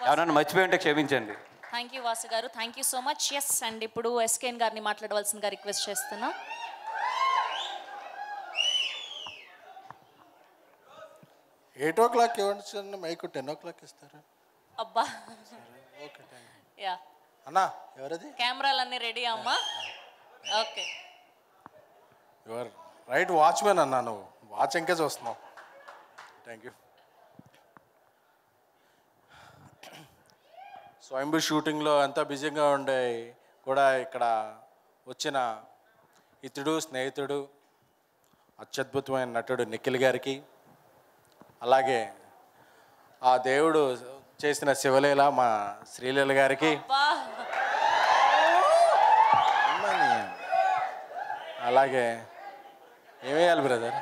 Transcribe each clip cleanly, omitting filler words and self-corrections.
ఎవరైనా మర్చిపోయి ఉంటే క్షమించండి. థ్యాంక్ యూ వాసు గారు, thank you so much. Yes, and ఇప్పుడు ఎస్కేఎన్ గారిని మాట్లాడవలసిందిగా రిక్వెస్ట్ చేస్తున్నా. 8 o'clock ఇవ్వండి, మైకు 10 o'clock ఇస్తారు. అబ్బా ఓకే, యా అన్నా ఎవరది? కెమెరాలన్నీ రెడీ అమ్మా. ఓకే, యువర్ రైట్ వాచ్మెన్ అన్నా, నువ్వు వాచ్ ఎంకే చూస్తున్నావు. Thank you. స్వయంభూ షూటింగ్లో ఎంత బిజీగా ఉండే కూడా ఇక్కడ వచ్చిన ఇతడు స్నేహితుడు అత్యద్భుతమైన నటుడు నిఖిల్ గారికి, అలాగే ఆ దేవుడు చేసిన శివలీల మా శ్రీలీల గారికి, అలాగే ఏమేయాలి బ్రదర్,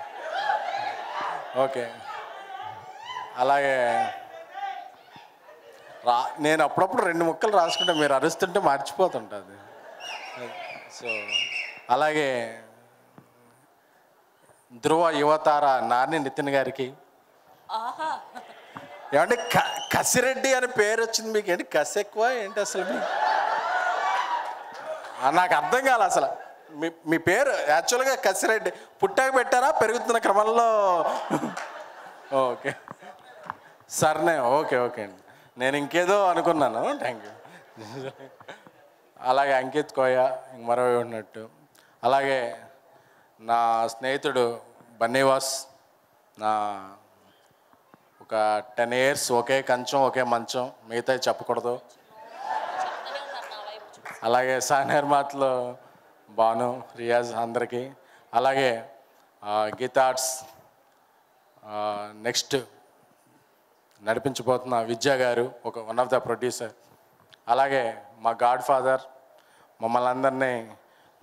ఓకే, అలాగే నేను అప్పుడప్పుడు 2 ముక్కలు రాసుకుంటే మీరు అరుస్తుంటే మర్చిపోతుంటుంది. సో అలాగే ధ్రువ యువతార నాని నితిన్ గారికి, ఏమంటే కసిరెడ్డి అని పేరు వచ్చింది మీకు, ఏంటి కసి ఎక్కువ ఏంటి అసలు మీ? నాకు అర్థం కాలే అసలు. మీ పేరు యాక్చువల్గా కసిరెడ్డి, పుట్టాక పెట్టారా పెరుగుతున్న క్రమంలో? ఓకే సర్నే, ఓకే ఓకే అండి, నేను ఇంకేదో అనుకున్నాను. Thank you. అలాగే అంకిత్ కోయ మరో ఉన్నట్టు, అలాగే నా స్నేహితుడు బన్నీవాస్, నా ఒక 10 years ఒకే కంచం ఒకే మంచం, మిగతా చెప్పకూడదు. అలాగే సానిర్మాత్లో బాను, రియాజ్ అందరికీ, అలాగే గీతార్ట్స్ నెక్స్ట్ నడిపించబోతున్న విద్యా గారు, ఒక వన్ ఆఫ్ ద ప్రొడ్యూసర్, అలాగే మా గాడ్ ఫాదర్ మమ్మల్ని అందరినీ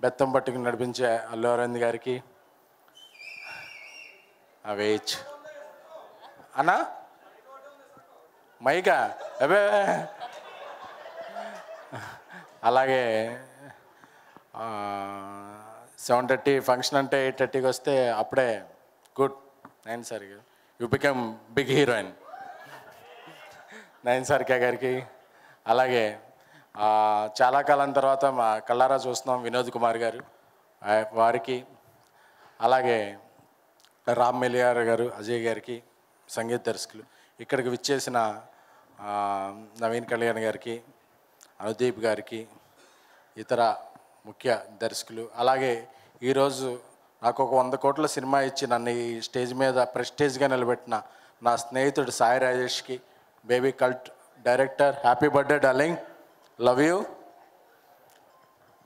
బెత్తం పట్టుకుని నడిపించే అల్లు అరవింద్ గారికి, వేచ్ అన్నా మైకా అబే, అలాగే 7:30 ఫంక్షన్ అంటే 8:30కి వస్తే అప్పుడే గుడ్ 9 సార్కి యూ బికమ్ బిగ్ హీరోయిన్ 9 సార్కే గారికి, అలాగే చాలా కాలం తర్వాత మా కళ్ళారా చూస్తున్నాం వినోద్ కుమార్ గారు వారికి, అలాగే రామ్ మెలియార్ గారు అజయ్ గారికి సంగీత దర్శకులు, ఇక్కడికి విచ్చేసిన నవీన్ కళ్యాణ్ గారికి, అనుదీప్ గారికి, ఇతర ముఖ్య దర్శకులు, అలాగే ఈరోజు నాకు ఒక 100 కోట్ల సినిమా ఇచ్చి నన్ను ఈ స్టేజ్ మీద ప్రెస్టేజ్గా నిలబెట్టిన నా స్నేహితుడు సాయి రాజేష్కి, baby cult director, happy birthday darling, love you.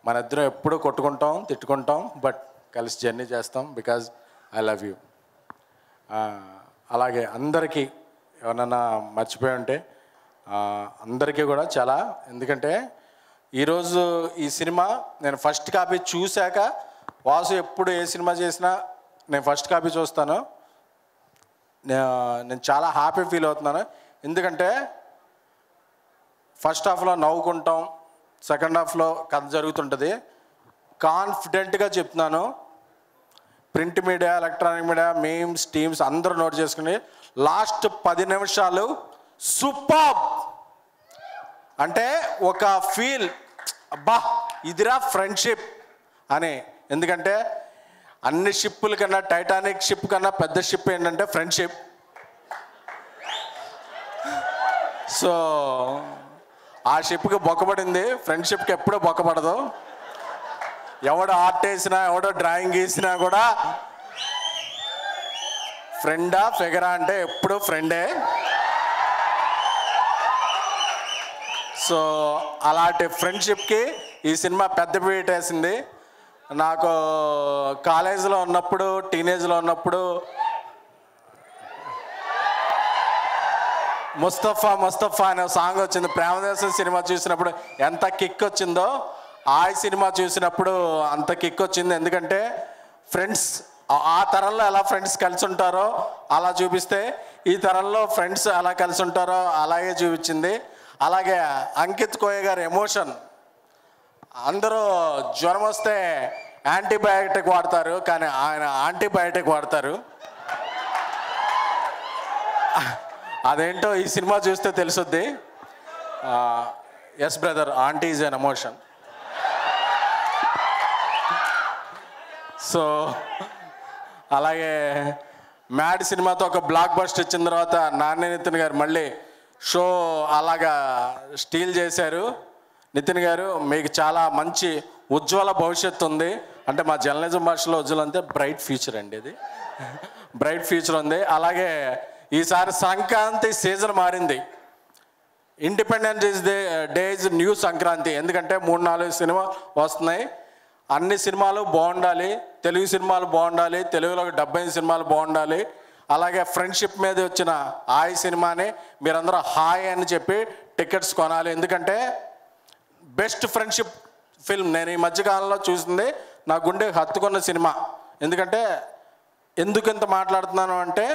మన ఇద్దరం ఎప్పుడూ కొట్టుకుంటాం తిట్టుకుంటాం, బట్ కలిసి జర్నీ చేస్తాం బికాజ్ ఐ లవ్ యూ. అలాగే అందరికీ ఎవరన్నా మర్చిపోయి ఉంటే అందరికీ కూడా చాలా, ఎందుకంటే ఈరోజు ఈ సినిమా నేను ఫస్ట్ కాపీ చూశాక, వాసు ఎప్పుడు ఏ సినిమా చేసినా నేను ఫస్ట్ కాపీ చూస్తాను, నేను చాలా హ్యాపీ ఫీల్ అవుతున్నాను. ఎందుకంటే ఫస్ట్ హాఫ్లో నవ్వుకుంటాం, సెకండ్ హాఫ్లో కథ జరుగుతుంటుంది. కాన్ఫిడెంట్గా చెప్తున్నాను, print media electronic media memes teams అందరూ నోట్ చేసుకుని లాస్ట్ 10 నిమిషాలు సూపర్ అంటే ఒక ఫీల్, అబ్బా ఇదిరా ఫ్రెండ్షిప్ అని. ఎందుకంటే అన్ని షిప్పుల కన్నా టైటానిక్ షిప్ కన్నా పెద్ద షిప్ ఏంటంటే ఫ్రెండ్షిప్. సో ఆ షిప్కి బొక్కబడింది, ఫ్రెండ్షిప్కి ఎప్పుడూ బొక్కబడదు. ఎవడో ఆర్ట్ వేసినా ఎవడో డ్రాయింగ్ గీసినా కూడా ఫ్రెండా ఫిగరా అంటే ఎప్పుడు ఫ్రెండే. సో అలాంటి ఫ్రెండ్షిప్కి ఈ సినిమా పెద్ద పీట వేసింది. నాకు కాలేజీలో ఉన్నప్పుడు టీనేజ్లో ఉన్నప్పుడు ముస్తఫా అనే సాంగ్ వచ్చింది. ప్రేమదేశం సినిమా చూసినప్పుడు ఎంత కిక్ వచ్చిందో ఆ సినిమా చూసినప్పుడు అంత కిక్ వచ్చింది. ఎందుకంటే ఫ్రెండ్స్ ఆ తరంలో ఎలా ఫ్రెండ్స్ కలిసి ఉంటారో అలా చూపిస్తే, ఈ తరంలో ఫ్రెండ్స్ ఎలా కలిసి ఉంటారో అలాగే చూపించింది. అలాగే అంకిత్ కోయ గారి ఎమోషన్, అందరూ జ్వరం వస్తే యాంటీబయాటిక్ వాడతారు, కానీ ఆయన యాంటీబయాటిక్ వాడతారు. అదేంటో ఈ సినిమా చూస్తే తెలుసుద్ది. Yes brother, aunty is an emotion. So అలాగే మ్యాడ్ సినిమాతో ఒక బ్లాక్ బస్టర్ ఇచ్చిన తర్వాత నాని నితిన్ గారు మళ్ళీ షో అలాగా స్టీల్ చేశారు. నితిన్ గారు మీకు చాలా మంచి ఉజ్వల భవిష్యత్తు ఉంది. అంటే మా జర్నలిజం భాషలో ఉజ్వలం అంటే బ్రైట్ ఫ్యూచర్ అండి, ఇది బ్రైట్ ఫ్యూచర్ ఉంది. అలాగే ఈసారి సంక్రాంతి సీజన్ మారింది. Independence day is new Sankranti. ఎందుకంటే 3-4 సినిమా వస్తున్నాయి. అన్ని సినిమాలు బాగుండాలి, తెలుగు సినిమాలు బాగుండాలి, తెలుగులో 75 సినిమాలు బాగుండాలి. అలాగే ఫ్రెండ్షిప్ మీద వచ్చిన హాయ్ సినిమాని మీరందరూ హాయ్ అని చెప్పి టికెట్స్ కొనాలి. ఎందుకంటే బెస్ట్ ఫ్రెండ్షిప్ ఫిల్మ్ నేను ఈ మధ్యకాలంలో చూసింది, నా గుండె హత్తుకున్న సినిమా. ఎందుకంటే ఎందుకు ఇంత మాట్లాడుతున్నాను అంటే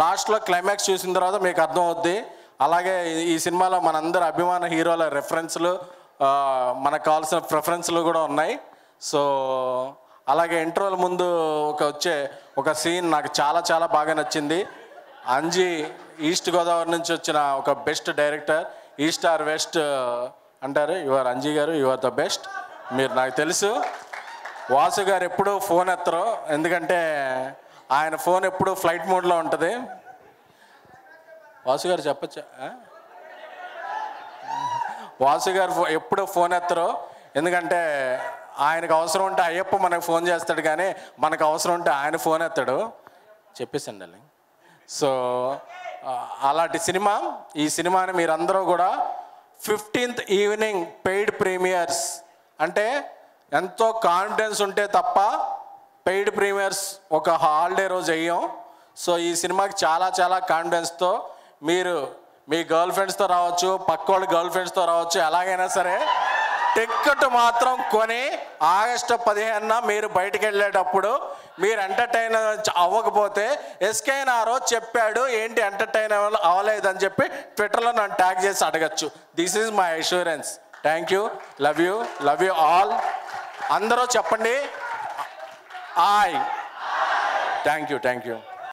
లాస్ట్లో క్లైమాక్స్ చూసిన తర్వాత మీకు అర్థం అవుద్ది. అలాగే ఈ సినిమాలో మనందరి అభిమాన హీరోల రెఫరెన్స్లు, మనకు కావాల్సిన ప్రిఫరెన్స్లు కూడా ఉన్నాయి. సో అలాగే ఇంటర్వెల్ ముందు వచ్చే ఒక సీన్ నాకు చాలా చాలా బాగా నచ్చింది. అంజీ ఈస్ట్ గోదావరి నుంచి వచ్చిన ఒక best director, east or west అంటారు. యువర్ అంజీ గారు, యువర్ ద బెస్ట్. మీరు నాకు తెలుసు. వాసు గారు ఎప్పుడూ ఫోన్ ఎత్తరు, ఎందుకంటే ఆయన ఫోన్ ఎప్పుడు ఫ్లైట్ మోడ్లో ఉంటుంది. వాసు గారు చెప్పచ్చా? వాసు గారు ఎప్పుడు ఫోన్ ఎత్తరు, ఎందుకంటే ఆయనకు అవసరం ఉంటే అయ్యప్ప మనకు ఫోన్ చేస్తాడు, కానీ మనకు అవసరం ఉంటే ఆయన ఫోన్ ఎత్తాడు. చెప్పేసండి అలా. సో అలాంటి సినిమా. ఈ సినిమాని మీరందరూ కూడా 15th ఈవినింగ్ పెయిడ్ ప్రీమియర్స్, అంటే ఎంతో కాన్ఫిడెన్స్ ఉంటే తప్ప పెయిడ్ ప్రీమియర్స్ ఒక హాలిడే రోజు అయ్యాం. సో ఈ సినిమాకి చాలా చాలా కాన్ఫిడెన్స్తో మీరు మీ గర్ల్ ఫ్రెండ్స్తో రావచ్చు, పక్క వాళ్ళ గర్ల్ ఫ్రెండ్స్తో రావచ్చు, ఎలాగైనా సరే టికెట్ మాత్రం కొని ఆగస్టు 15న మీరు బయటికి వెళ్ళేటప్పుడు మీరు ఎంటర్టైన్ అవ్వకపోతే ఎస్కేన్ ఆ రోజు చెప్పాడు ఏంటి ఎంటర్టైన్ అవ్వలేదని చెప్పి ట్విట్టర్లో నన్ను ట్యాగ్ చేసి అడగచ్చు. This is my assurance. Thank you, love you, love you all. అందరూ చెప్పండి hi. Thank you, thank you.